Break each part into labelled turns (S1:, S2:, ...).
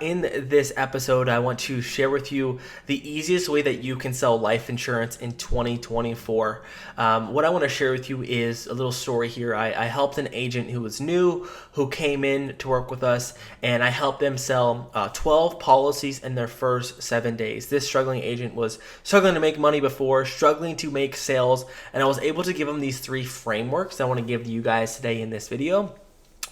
S1: In this episode, I want to share with you the easiest way that you can sell life insurance in 2024. What I want to share with you is a little story here. I helped an agent who was new, who came in to work with us, and I helped them sell 12 policies in their first 7 days. This struggling agent was struggling to make money before, struggling to make sales, and I was able to give them these 3 frameworks that I want to give to you guys today in this video.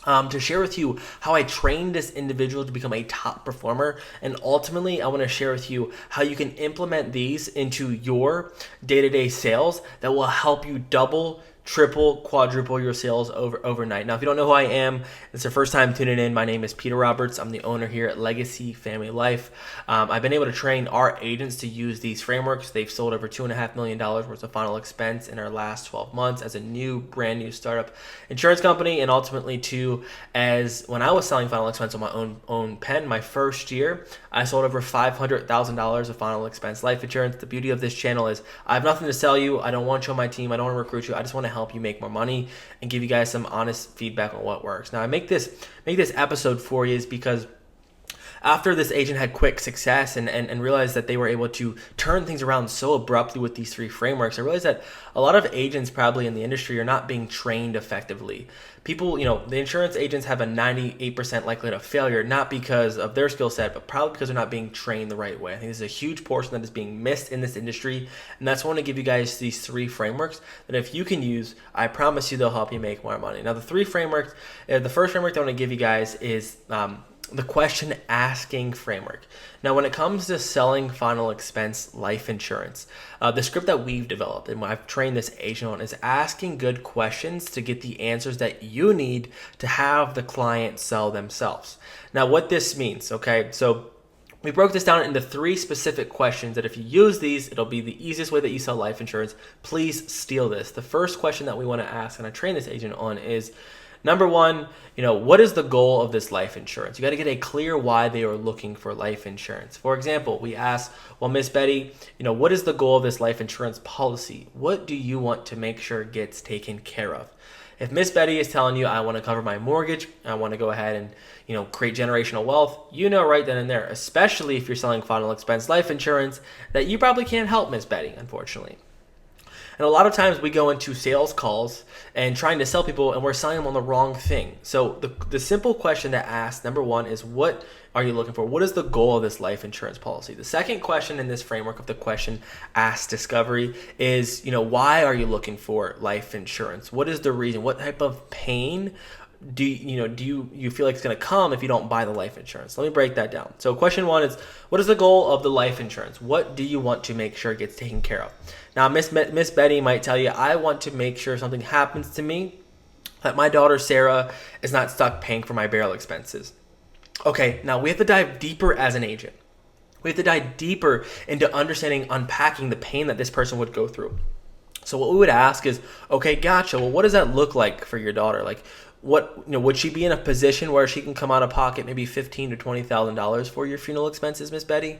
S1: To share with you how I trained this individual to become a top performer. And ultimately, I want to share with you how you can implement these into your day-to-day sales that will help you double, triple, quadruple your sales overnight. Now, if you don't know who I am, it's your first time tuning in, my name is Peter Roberts. I'm the owner here at Legacy Family Life. I've been able to train our agents to use these frameworks. They've sold over $2.5 million worth of final expense in our last 12 months as a brand new startup insurance company, and ultimately too, as when I was selling final expense on my own pen, my first year, I sold over $500,000 of final expense life insurance. The beauty of this channel is I have nothing to sell you. I don't want you on my team. I don't want to recruit you. I just want to help you make more money and give you guys some honest feedback on what works. Now, I make this episode for you is because after this agent had quick success and realized that they were able to turn things around so abruptly with these 3 frameworks, I realized that a lot of agents probably in the industry are not being trained effectively. People, the insurance agents have a 98% likelihood of failure, not because of their skill set, but probably because they're not being trained the right way. I think this is a huge portion that is being missed in this industry, and that's why I want to give you guys these 3 frameworks that if you can use, I promise you they'll help you make more money. Now, the 3 frameworks, the first framework that I want to give you guys is the question asking framework. Now, when it comes to selling final expense life insurance, the script that we've developed and what I've trained this agent on is asking good questions to get the answers that you need to have the client sell themselves. Now, what this means, okay, so we broke this down into 3 specific questions that if you use these, it'll be the easiest way that you sell life insurance. Please steal this. The first question that we want to ask, and I train this agent on, is number 1, what is the goal of this life insurance? You got to get a clear why they are looking for life insurance. For example, we ask, well, Miss Betty, what is the goal of this life insurance policy? What do you want to make sure gets taken care of? If Miss Betty is telling you, I want to cover my mortgage, I want to go ahead and, create generational wealth, right then and there, especially if you're selling final expense life insurance, that you probably can't help Miss Betty, unfortunately. And a lot of times we go into sales calls and trying to sell people and we're selling them on the wrong thing. So the simple question to ask, number 1, is what are you looking for? What is the goal of this life insurance policy? The second question in this framework of the question ask discovery is, why are you looking for life insurance? What is the reason? What type of pain do you feel like it's going to come if you don't buy the life insurance? Let me break that down. So question 1 is, what is the goal of the life insurance? What do you want to make sure it gets taken care of? Now, Miss Betty might tell you, I want to make sure something happens to me that my daughter Sarah is not stuck paying for my burial expenses. Okay, now we have to dive deeper as an agent. We have to dive deeper into understanding, unpacking the pain that this person would go through. So what we would ask is, okay, gotcha. Well, what does that look like for your daughter? Like, would she be in a position where she can come out of pocket maybe $15,000 to $20,000 for your funeral expenses, Miss Betty?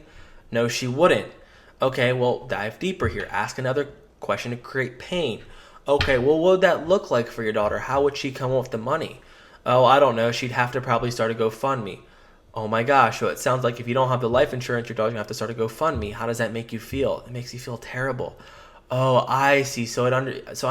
S1: No, she wouldn't. Okay, well, dive deeper here. Ask another question to create pain. Okay, well, what would that look like for your daughter? How would she come up with the money? Oh, I don't know. She'd have to probably start a GoFundMe. Oh my gosh, so it sounds like if you don't have the life insurance, your daughter's going to have to start a GoFundMe. How does that make you feel? It makes you feel terrible. Oh, I see. So I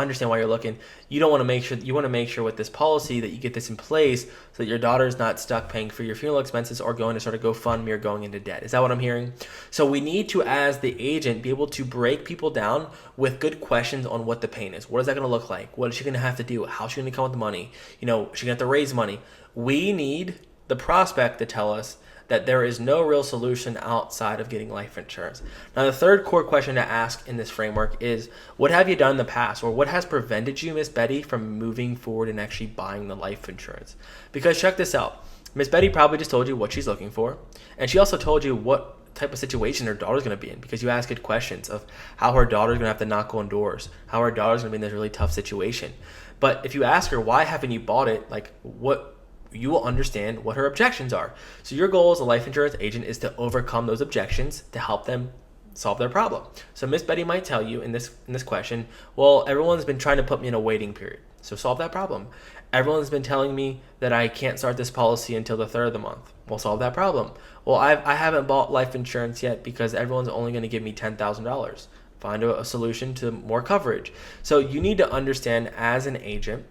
S1: understand why you're looking. You want to make sure with this policy that you get this in place so that your daughter's not stuck paying for your funeral expenses or going to start a GoFundMe or going into debt. Is that what I'm hearing? So we need to, as the agent, be able to break people down with good questions on what the pain is. What is that going to look like? What is she going to have to do? How is she going to come with the money? Is she going to have to raise money? We need the prospect to tell us that there is no real solution outside of getting life insurance. Now, the third core question to ask in this framework is, what have you done in the past, or what has prevented you, Miss Betty, from moving forward and actually buying the life insurance? Because check this out. Miss Betty probably just told you what she's looking for, and she also told you what type of situation her daughter's going to be in, because you ask good questions of how her daughter's going to have to knock on doors, how her daughter's going to be in this really tough situation. But if you ask her, why haven't you bought it, you will understand what her objections are. So your goal as a life insurance agent is to overcome those objections, to help them Solve their problem. So Miss Betty might tell you in this question, well, everyone's been trying to put me in a waiting period. So solve that problem. Everyone's been telling me that I can't start this policy until the third of the month. We'll solve that problem. Well, I haven't bought life insurance yet because everyone's only going to give me $10,000. Find a solution to more coverage. So you need to understand as an agent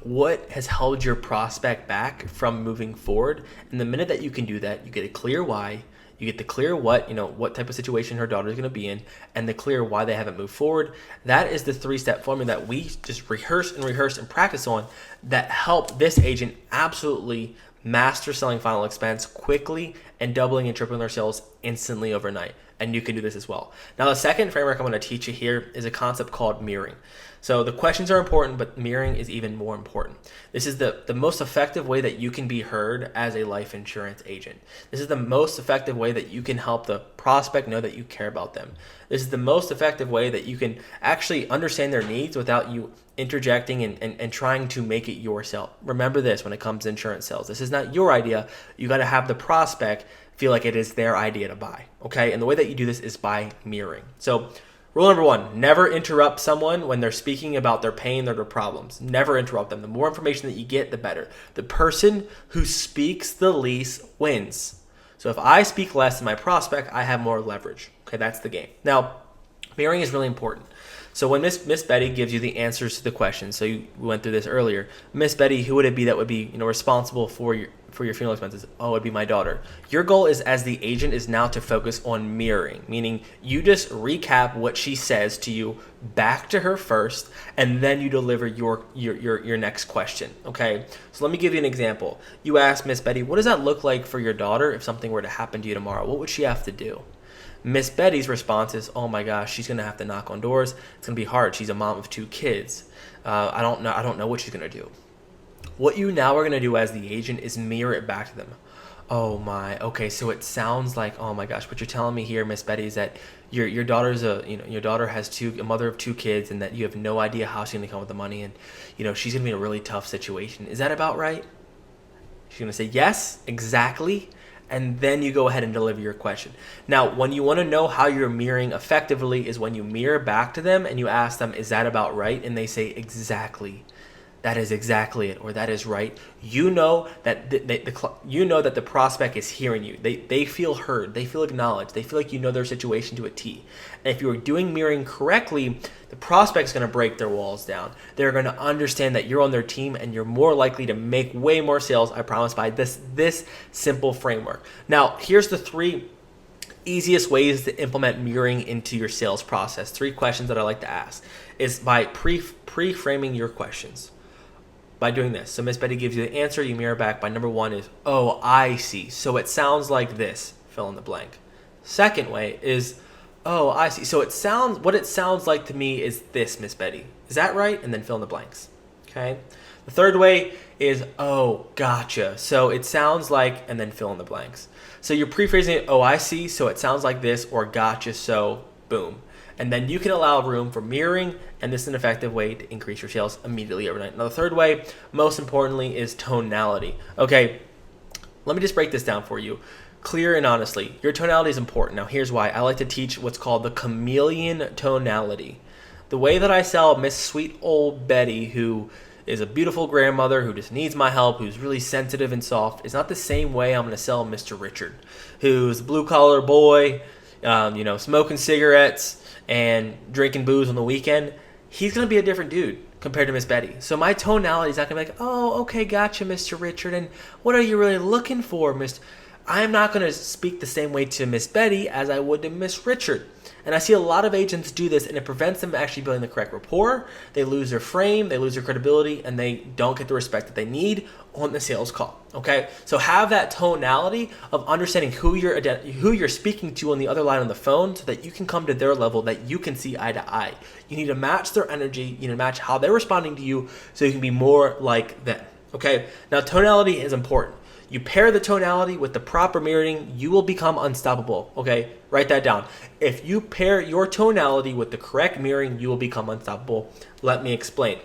S1: what has held your prospect back from moving forward. And the minute that you can do that, you get a clear why, you get the clear what type of situation her daughter is going to be in, and the clear why they haven't moved forward. That is the 3-step formula that we just rehearse and practice on that help this agent absolutely master selling final expense quickly and doubling and tripling their sales instantly overnight. And you can do this as well. Now, the second framework I'm going to teach you here is a concept called mirroring. So the questions are important, but mirroring is even more important. This is the most effective way that you can be heard as a life insurance agent. This is the most effective way that you can help the prospect know that you care about them. This is the most effective way that you can actually understand their needs without you interjecting and trying to make it yourself. Remember this when it comes to insurance sales. This is not your idea. You got to have the prospect feel like it is their idea to buy, okay? And the way that you do this is by mirroring. So rule number 1, never interrupt someone when they're speaking about their pain or their problems. Never interrupt them. The more information that you get, the better. The person who speaks the least wins. So if I speak less than my prospect, I have more leverage. Okay, that's the game. Now, mirroring is really important. So when Miss Betty gives you the answers to the questions, so we went through this earlier. Miss Betty, who would it be that would be responsible for your funeral expenses? Oh, it'd be my daughter. Your goal is as the agent is now to focus on mirroring, meaning you just recap what she says to you back to her first, and then you deliver your next question. Okay, so let me give you an example. You ask Miss Betty, what does that look like for your daughter if something were to happen to you tomorrow? What would she have to do? Miss Betty's response is, oh my gosh, she's gonna have to knock on doors. It's gonna be hard. She's a mom of 2 kids. I don't know what she's gonna do. What you now are gonna do as the agent is mirror it back to them. Oh my, okay, so it sounds like, oh my gosh, what you're telling me here, Miss Betty, is that your daughter's your daughter has a mother of 2 kids, and that you have no idea how she's gonna come up with the money, and she's gonna be in a really tough situation. Is that about right? She's gonna say yes, exactly. And then you go ahead and deliver your question. Now, when you want to know how you're mirroring effectively is when you mirror back to them and you ask them, is that about right? And they say, exactly. That is exactly it, or that is right. You know that the prospect is hearing you. They feel heard. They feel acknowledged. They feel like you know their situation to a T. And if you are doing mirroring correctly, the prospect's going to break their walls down. They're going to understand that you're on their team, and you're more likely to make way more sales, I promise, by this simple framework. Now, here's the 3 easiest ways to implement mirroring into your sales process. 3 questions that I like to ask is by pre-framing your questions. By doing this. So Miss Betty gives you the answer, you mirror back by number 1 is, oh, I see. So it sounds like this, fill in the blank. Second way is, oh, I see. So what it sounds like to me is this, Miss Betty. Is that right? And then fill in the blanks. Okay. The third way is, oh, gotcha. So it sounds like, and then fill in the blanks. So you're pre-phrasing it, oh, I see. So it sounds like this, or gotcha. So boom. And then you can allow room for mirroring, and this is an effective way to increase your sales immediately overnight. Now, the third way, most importantly, is tonality. Okay, let me just break this down for you. Clear and honestly, your tonality is important. Now, here's why. I like to teach what's called the chameleon tonality. The way that I sell Miss Sweet Old Betty, who is a beautiful grandmother who just needs my help, who's really sensitive and soft, is not the same way I'm going to sell Mr. Richard, who's a blue-collar boy, smoking cigarettes and drinking booze on the weekend. He's going to be a different dude compared to Miss Betty. So my tonality is not going to be like, oh, okay, gotcha, Mr. Richard, and what are you really looking for, Mr. I'm not going to speak the same way to Miss Betty as I would to Miss Richard. And I see a lot of agents do this, and it prevents them actually building the correct rapport. They lose their frame, they lose their credibility, and they don't get the respect that they need on the sales call. Okay, so have that tonality of understanding who you're speaking to on the other line on the phone, so that you can come to their level, that you can see eye to eye. You need to match their energy. You need to match how they're responding to you, so you can be more like them. Okay, now tonality is important. You pair the tonality with the proper mirroring, you will become unstoppable. Okay, write that down. If you pair your tonality with the correct mirroring, you will become unstoppable. Let me explain.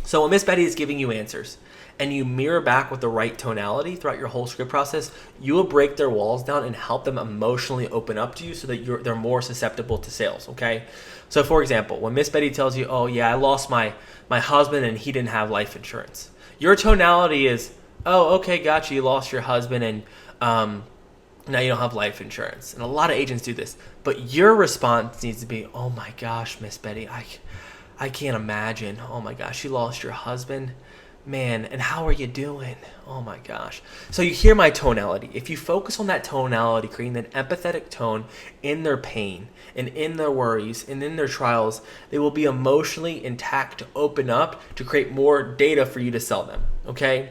S1: So when Miss Betty is giving you answers, and you mirror back with the right tonality throughout your whole script process, you will break their walls down and help them emotionally open up to you so that they're more susceptible to sales, okay? So for example, when Miss Betty tells you, oh yeah, I lost my husband and he didn't have life insurance, your tonality is, oh, okay, gotcha, you lost your husband and now you don't have life insurance. And a lot of agents do this. But your response needs to be, oh my gosh, Miss Betty, I can't imagine. Oh my gosh, you lost your husband? Man, and how are you doing? Oh my gosh. So you hear my tonality. If you focus on that tonality, creating that empathetic tone in their pain and in their worries and in their trials, they will be emotionally intact to open up to create more data for you to sell them, okay?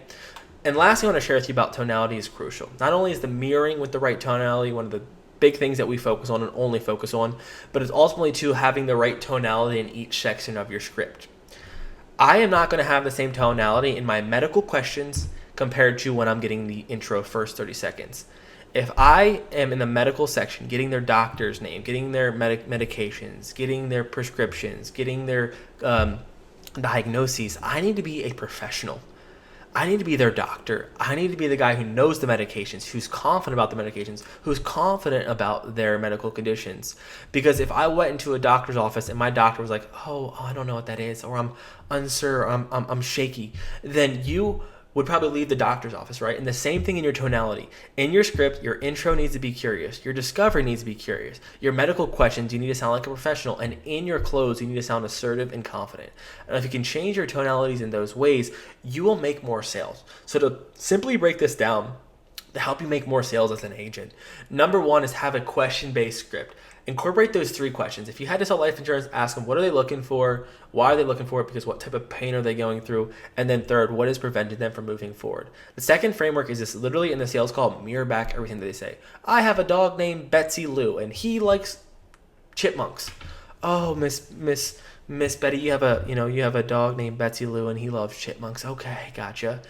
S1: And last thing I want to share with you about tonality is crucial. Not only is the mirroring with the right tonality one of the big things that we focus on and only focus on, but it's ultimately too having the right tonality in each section of your script. I am not going to have the same tonality in my medical questions compared to when I'm getting the intro first 30 seconds. If I am in the medical section, getting their doctor's name, getting their medications, getting their prescriptions, getting their diagnoses, I need to be a professional. I need to be their doctor. I need to be the guy who knows the medications, who's confident about the medications, who's confident about their medical conditions. Because if I went into a doctor's office and my doctor was like, oh, I don't know what that is, or I'm unsure, or I'm shaky, then you would probably leave the doctor's office, right? And the same thing in your tonality. In your script, your intro needs to be curious. Your discovery needs to be curious. Your medical questions, you need to sound like a professional. And in your close, you need to sound assertive and confident. And if you can change your tonalities in those ways, you will make more sales. So to simply break this down, to help you make more sales as an agent, number one is have a question-based script. Incorporate those 3 questions. If you had to sell life insurance, ask them, what are they looking for? Why are they looking for it? Because what type of pain are they going through? And then third, what has prevented them from moving forward? The second framework is this, literally in the sales call, mirror back everything that they say. I have a dog named Betsy Lou, and he likes chipmunks. Oh, Miss Betty, you have a dog named Betsy Lou, and he loves chipmunks. Okay, gotcha.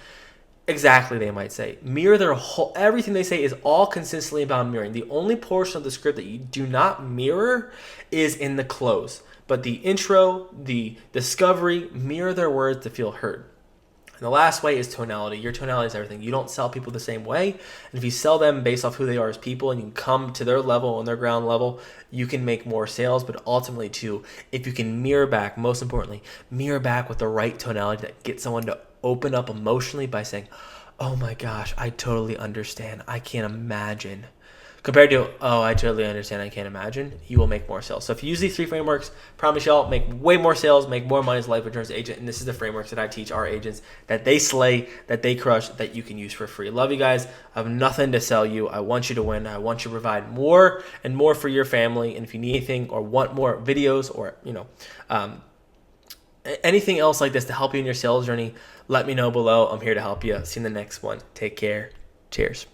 S1: Exactly, they might say. Mirror their whole, everything they say is all consistently about mirroring. The only portion of the script that you do not mirror is in the close. But the intro, the discovery, mirror their words to feel heard. And the last way is tonality. Your tonality is everything. You don't sell people the same way. And if you sell them based off who they are as people and you come to their level and their ground level, you can make more sales. But ultimately, too, if you can mirror back, most importantly, mirror back with the right tonality that gets someone to open up emotionally by saying, oh my gosh, I totally understand. I can't imagine. Compared to, oh, I totally understand. I can't imagine. You will make more sales. So if you use these 3 frameworks, promise y'all, make way more sales, make more money as a life insurance agent. And this is the frameworks that I teach our agents that they slay, that they crush, that you can use for free. Love you guys. I have nothing to sell you. I want you to win. I want you to provide more and more for your family. And if you need anything or want more videos or, anything else like this to help you in your sales journey, let me know below. I'm here to help you. See you in the next one. Take care. Cheers.